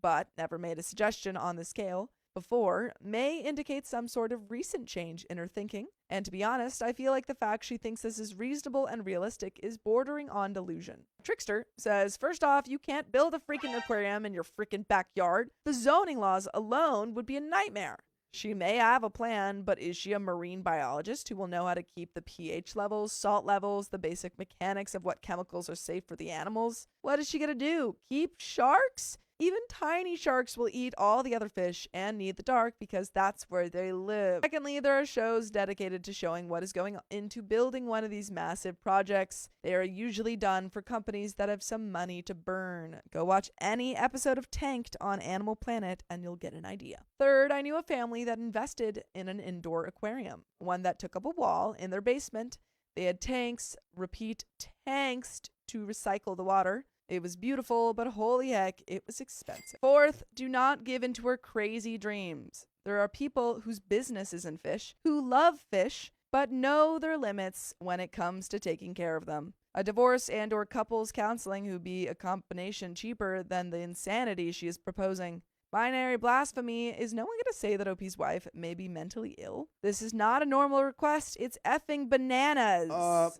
but never made a suggestion on the scale before, may indicate some sort of recent change in her thinking. And to be honest, I feel like the fact she thinks this is reasonable and realistic is bordering on delusion. Trickster says, first off, you can't build a freaking aquarium in your freaking backyard. The zoning laws alone would be a nightmare. She may have a plan, but is she a marine biologist who will know how to keep the pH levels, salt levels, the basic mechanics of what chemicals are safe for the animals? What is she going to do? Keep sharks? Even tiny sharks will eat all the other fish and need the dark because that's where they live. Secondly, there are shows dedicated to showing what is going into building one of these massive projects. They are usually done for companies that have some money to burn. Go watch any episode of Tanked on Animal Planet and you'll get an idea. Third, I knew a family that invested in an indoor aquarium, one that took up a wall in their basement. They had tanks, repeat, tanks to recycle the water. It was beautiful, but holy heck, it was expensive. Fourth, do not give into her crazy dreams. There are people whose business is in fish, who love fish, but know their limits when it comes to taking care of them. A divorce and or couples counseling would be a combination cheaper than the insanity she is proposing. Binary blasphemy. Is no one going to say that OP's wife may be mentally ill? This is not a normal request. It's effing bananas.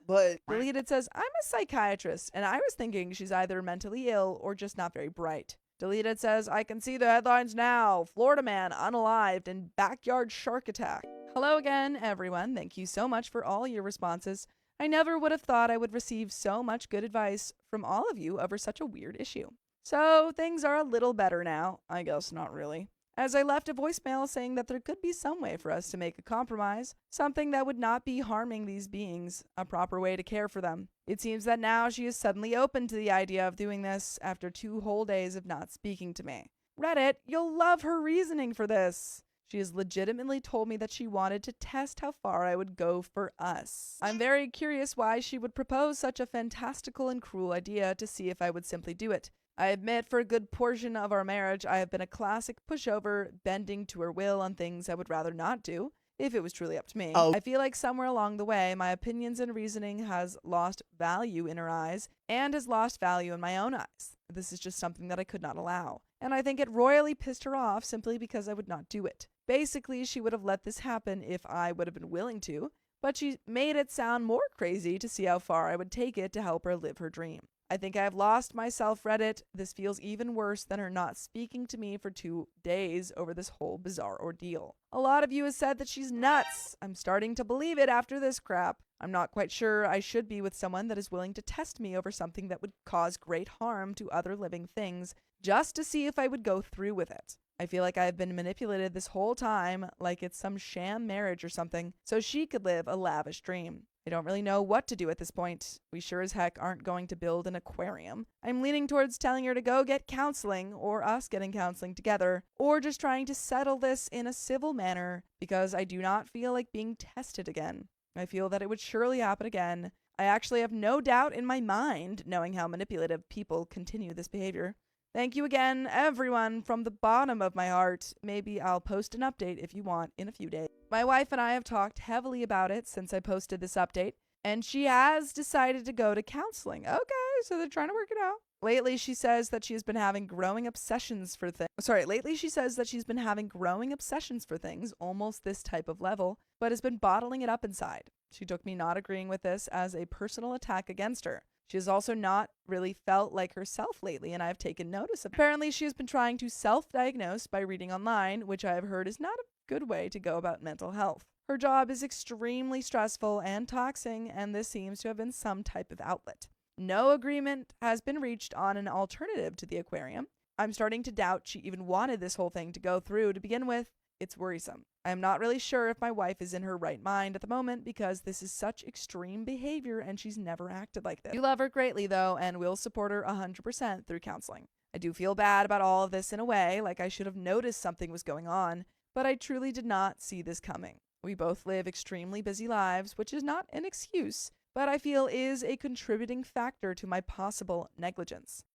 But Deleted says, I'm a psychiatrist, and I was thinking she's either mentally ill or just not very bright. Deleted says, I can see the headlines now. Florida man unalived in backyard shark attack. Hello again, everyone. Thank you so much for all your responses. I never would have thought I would receive so much good advice from all of you over such a weird issue. So things are a little better now. I guess not really. As I left a voicemail saying that there could be some way for us to make a compromise, something that would not be harming these beings, a proper way to care for them. It seems that now she is suddenly open to the idea of doing this after 2 whole days of not speaking to me. Reddit, you'll love her reasoning for this. She has legitimately told me that she wanted to test how far I would go for us. I'm very curious why she would propose such a fantastical and cruel idea to see if I would simply do it. I admit for a good portion of our marriage, I have been a classic pushover, bending to her will on things I would rather not do, if it was truly up to me. I feel like somewhere along the way, my opinions and reasoning has lost value in her eyes, and has lost value in my own eyes. This is just something that I could not allow. And I think it royally pissed her off simply because I would not do it. Basically, she would have let this happen if I would have been willing to, but she made it sound more crazy to see how far I would take it to help her live her dream. I think I have lost myself, Reddit. This feels even worse than her not speaking to me for 2 days over this whole bizarre ordeal. A lot of you have said that she's nuts. I'm starting to believe it after this crap. I'm not quite sure I should be with someone that is willing to test me over something that would cause great harm to other living things just to see if I would go through with it. I feel like I've been manipulated this whole time, like it's some sham marriage or something, so she could live a lavish dream. I don't really know what to do at this point. We sure as heck aren't going to build an aquarium. I'm leaning towards telling her to go get counseling, or us getting counseling together, or just trying to settle this in a civil manner because I do not feel like being tested again. I feel that it would surely happen again. I actually have no doubt in my mind, knowing how manipulative people continue this behavior. Thank you again, everyone, from the bottom of my heart. Maybe I'll post an update if you want in a few days. My wife and I have talked heavily about it since I posted this update, and she has decided to go to counseling. Okay, so they're trying to work it out. Lately, she says that she has been having growing obsessions for things. Almost this type of level, but has been bottling it up inside. She took me not agreeing with this as a personal attack against her. She has also not really felt like herself lately, and I have taken notice of it. Apparently, she has been trying to self-diagnose by reading online, which I have heard is not a good way to go about mental health. Her job is extremely stressful and taxing, and this seems to have been some type of outlet. No agreement has been reached on an alternative to the aquarium. I'm starting to doubt she even wanted this whole thing to go through to begin with. It's worrisome. I am not really sure if my wife is in her right mind at the moment because this is such extreme behavior and she's never acted like this. I do love her greatly though and will support her 100% through counseling. I do feel bad about all of this in a way, like I should have noticed something was going on, but I truly did not see this coming. We both live extremely busy lives, which is not an excuse, but I feel is a contributing factor to my possible negligence.